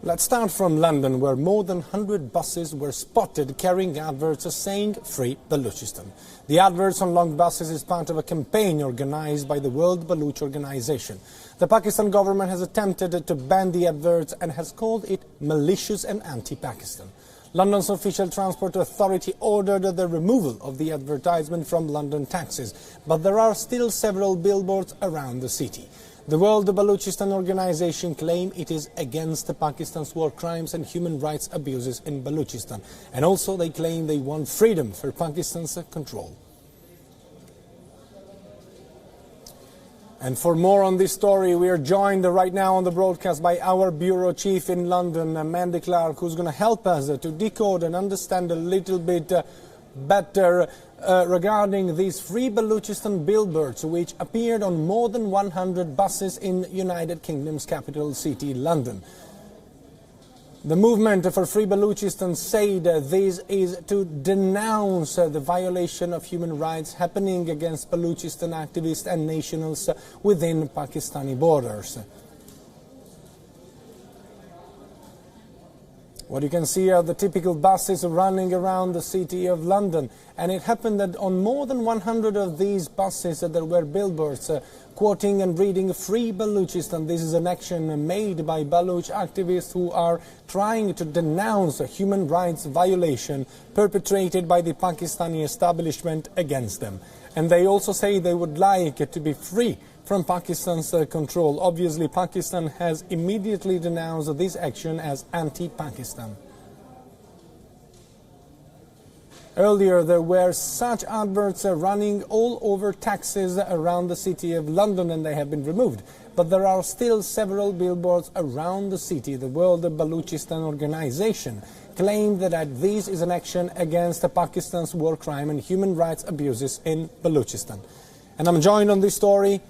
Let's start from London, where more than 100 buses were spotted carrying adverts saying "Free Balochistan." The adverts on long buses is part of a campaign organized by the World Baloch Organization. The Pakistan government has attempted to ban the adverts and has called it malicious and anti-Pakistan. London's official transport authority ordered the removal of the advertisement from London taxis, but there are still several billboards around the city. The World Balochistan Organization claim it is against Pakistan's war crimes and human rights abuses in Balochistan, and also they claim they want freedom for Pakistan's control. And for more on this story, we are joined right now on the broadcast by our bureau chief in London, Mandy Clark, who's going to help us to decode and understand a little bit better regarding these Free Balochistan billboards, which appeared on more than 100 buses in United Kingdom's capital city, London. The movement for Free Balochistan said this is to denounce the violation of human rights happening against Balochistan activists and nationals within Pakistani borders. What you can see are the typical buses running around the city of London, and it happened that on more than 100 of these buses there were billboards quoting and reading "Free Balochistan." This is an action made by Baloch activists who are trying to denounce a human rights violation perpetrated by the Pakistani establishment against them. And they also say they would like it to be free from Pakistan's control. Obviously, Pakistan has immediately denounced this action as anti-Pakistan. Earlier, there were such adverts running all over taxis around the city of London, and they have been removed. But there are still several billboards around the city. The World Balochistan Organization claimed that this is an action against Pakistan's war crime and human rights abuses in Balochistan. And I'm joined on this story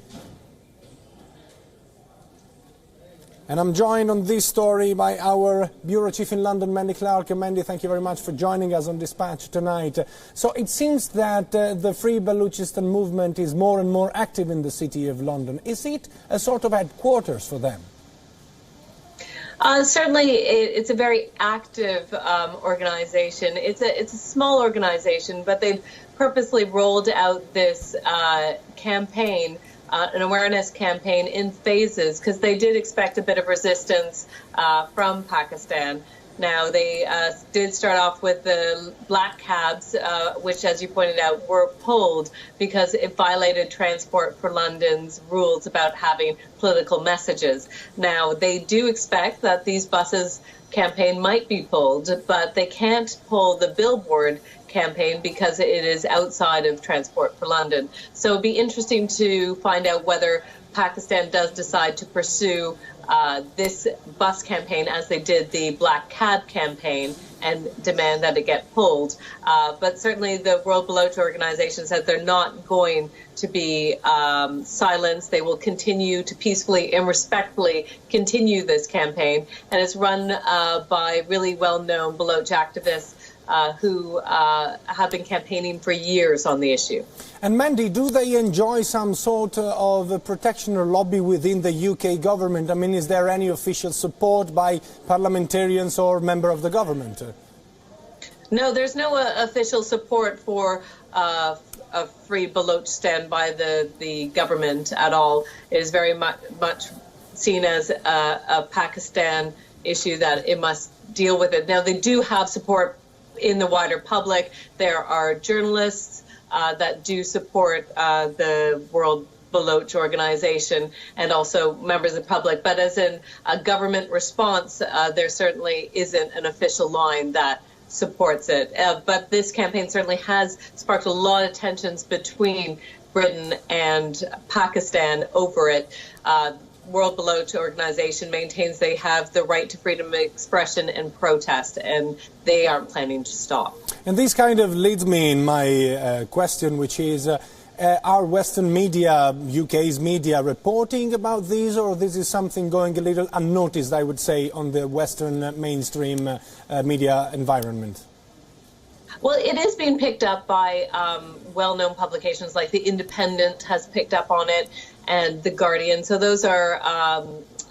by our bureau chief in London, Mandy Clark. Mandy, thank you very much for joining us on Dispatch tonight. So it seems that the Free Balochistan movement is more and more active in the city of London. Is it a sort of headquarters for them? Certainly, it's a very active organization. It's a small organization, but they've purposely rolled out this campaign, an awareness campaign in phases, because they did expect a bit of resistance from Pakistan. Now, they did start off with the black cabs, which, as you pointed out, were pulled because it violated Transport for London's rules about having political messages. Now, they do expect that these buses campaign might be pulled, but they can't pull the billboard campaign because it is outside of Transport for London. So it'd be interesting to find out whether Pakistan does decide to pursue this bus campaign as they did the black cab campaign and demand that it get pulled. But certainly the World Baloch Organization said they're not going to be silenced. They will continue to peacefully and respectfully continue this campaign. And it's run by really well-known Baloch activists who have been campaigning for years on the issue. And Mandy, do they enjoy some sort of protection or lobby within the UK government? I mean, is there any official support by parliamentarians or member of the government? No, there's no official support for a Free Balochistan by the government at all. It is very much seen as a Pakistan issue that it must deal with it. Now, they do have support in the wider public. There are journalists that do support the World Baloch Organization and also members of the public. But as in a government response, there certainly isn't an official line that supports it. But this campaign certainly has sparked a lot of tensions between Britain and Pakistan over it. World Baloch Organization maintains they have the right to freedom of expression and protest, and they aren't planning to stop. And this kind of leads me in my question, which is, are Western media, UK's media, reporting about this, or this is something going a little unnoticed, I would say, on the Western mainstream media environment? Well, it is being picked up by well-known publications like The Independent has picked up on it, and The Guardian. So those are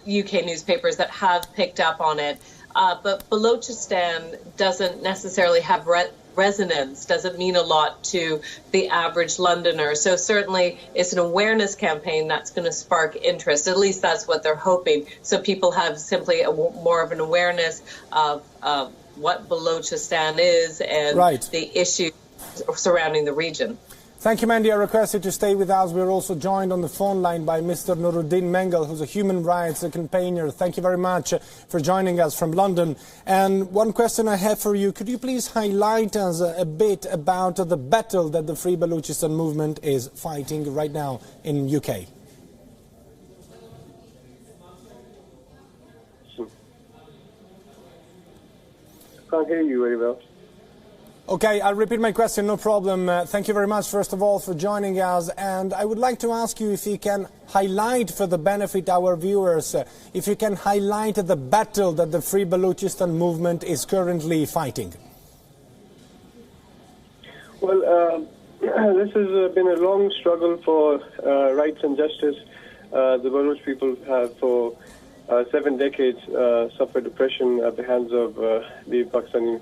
UK newspapers that have picked up on it. But Balochistan doesn't necessarily have resonance, doesn't mean a lot to the average Londoner. So certainly it's an awareness campaign that's going to spark interest. At least that's what they're hoping. So people have simply more of an awareness of what Balochistan is and the issues surrounding the region. Thank you, Mandy. I request you to stay with us. We're also joined on the phone line by Mr. Nuruddin Mengal, who's a human rights campaigner. Thank you very much for joining us from London. And one question I have for you, could you please highlight us a bit about the battle that the Free Balochistan movement is fighting right now in UK? Can't hear you very well. Okay, I'll repeat my question, no problem. Thank you very much, first of all, for joining us. And I would like to ask you if you can highlight, for the benefit of our viewers, if you can highlight the battle that the Free Balochistan movement is currently fighting. Well, this has been a long struggle for rights and justice. The Baloch people have for 7 decades suffered oppression at the hands of the Pakistani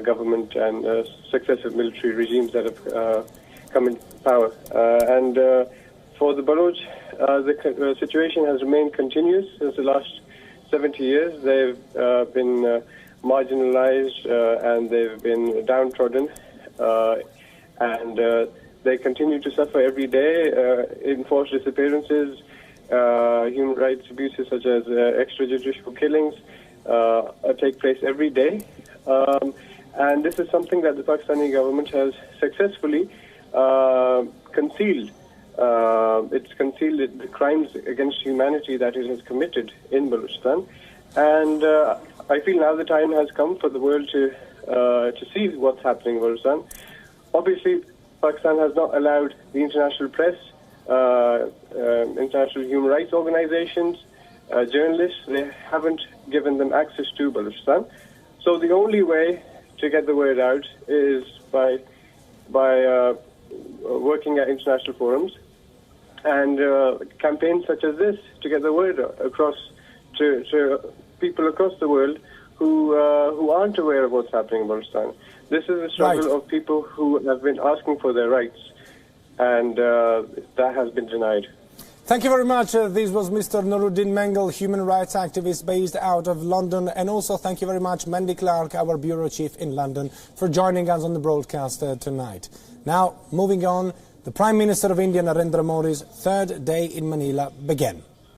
government and successive military regimes that have come into power. And for the Baloch, the situation has remained continuous since the last 70 years. They've been marginalized and they've been downtrodden, and they continue to suffer every day. Enforced disappearances, human rights abuses such as extrajudicial killings take place every day. And this is something that the Pakistani government has successfully concealed. It's concealed the crimes against humanity that it has committed in Balochistan. And I feel now the time has come for the world to see what's happening in Balochistan. Obviously, Pakistan has not allowed the international press, international human rights organizations, journalists, they haven't given them access to Balochistan. So the only way to get the word out is by working at international forums and campaigns such as this to get the word across to people across the world who aren't aware of what's happening in Balochistan. This is a struggle of people who have been asking for their rights, and that has been denied. Thank you very much. This was Mr. Nuruddin Mengal, human rights activist based out of London. And also thank you very much, Mandy Clark, our bureau chief in London, for joining us on the broadcast tonight. Now, moving on, the Prime Minister of India, Narendra Modi's third day in Manila began.